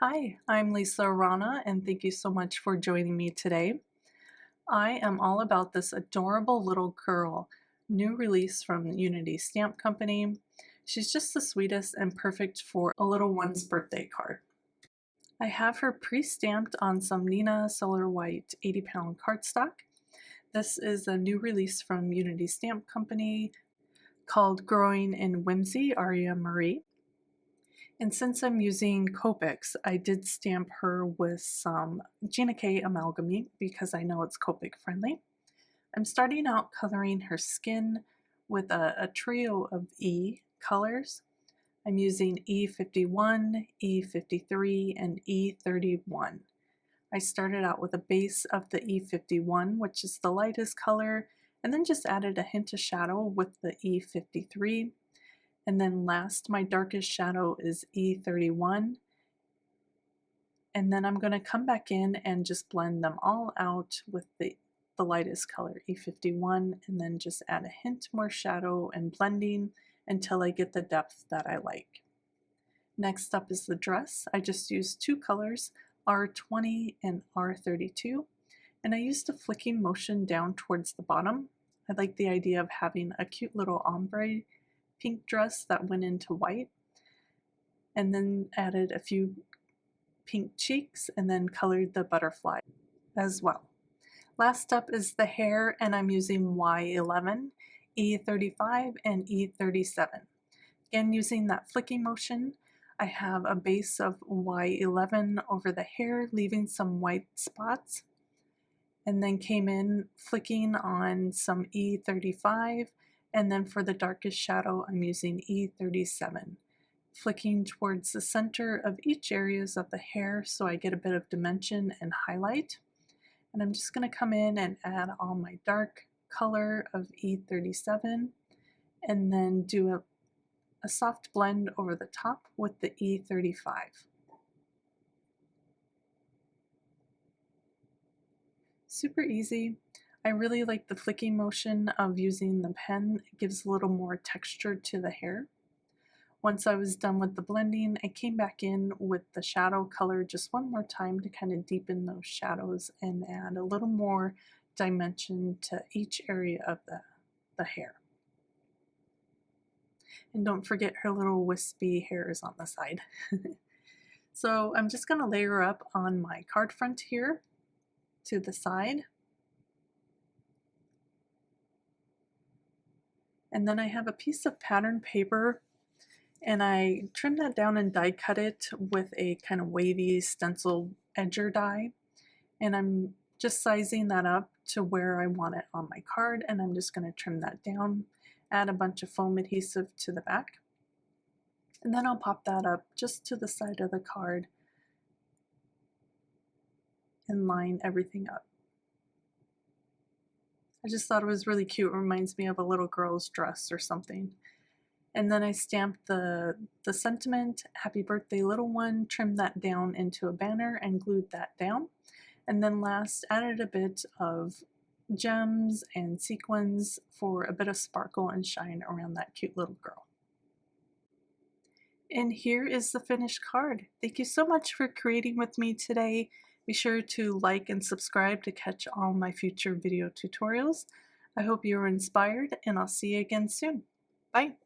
Hi, I'm Lisa Arana, and thank you so much for joining me today. I am all about this adorable little girl, new release from Unity Stamp Company. She's just the sweetest and perfect for a little one's birthday card. I have her pre-stamped on some Nina Solar White 80-pound cardstock. This is a new release from Unity Stamp Company called Growing in Whimsy, Aria Marie. And since I'm using Copics, I did stamp her with some Gina K Amalgamate because I know it's Copic friendly. I'm starting out coloring her skin with a trio of E colors. I'm using E51, E53, and E31. I started out with a base of the E51, which is the lightest color, and then just added a hint of shadow with the E53. And then last, my darkest shadow is E31. And then I'm going to come back in and just blend them all out with the lightest color, E51, and then just add a hint more shadow and blending until I get the depth that I like. Next up is the dress. I just used two colors, R20 and R32, and I used a flicking motion down towards the bottom. I like the idea of having a cute little ombre pink dress that went into white, and then added a few pink cheeks and then colored the butterfly as well. Last up is the hair, and I'm using Y11, E35, and E37. Again, using that flicking motion, I have a base of Y11 over the hair, leaving some white spots, and then came in flicking on some E35, and then for the darkest shadow, I'm using E37, flicking towards the center of each areas of the hair so I get a bit of dimension and highlight. And I'm just going to come in and add all my dark color of E37, and then do a soft blend over the top with the E35. Super easy. I really like the flicking motion of using the pen. It gives a little more texture to the hair. Once I was done with the blending, I came back in with the shadow color just one more time to kind of deepen those shadows and add a little more dimension to each area of the hair. And don't forget her little wispy hairs on the side. So I'm just going to layer up on my card front here to the side. And then I have a piece of pattern paper, and I trimmed that down and die cut it with a kind of wavy stencil edger die. And I'm just sizing that up to where I want it on my card, and I'm just going to trim that down, add a bunch of foam adhesive to the back, and then I'll pop that up just to the side of the card and line everything up. I just thought it was really cute. It reminds me of a little girl's dress or something. And then I stamped the sentiment, "Happy Birthday Little One," trimmed that down into a banner and glued that down. And then last, added a bit of gems and sequins for a bit of sparkle and shine around that cute little girl. And here is the finished card. Thank you so much for creating with me today. Be sure to like and subscribe to catch all my future video tutorials. I hope you were inspired, and I'll see you again soon. Bye.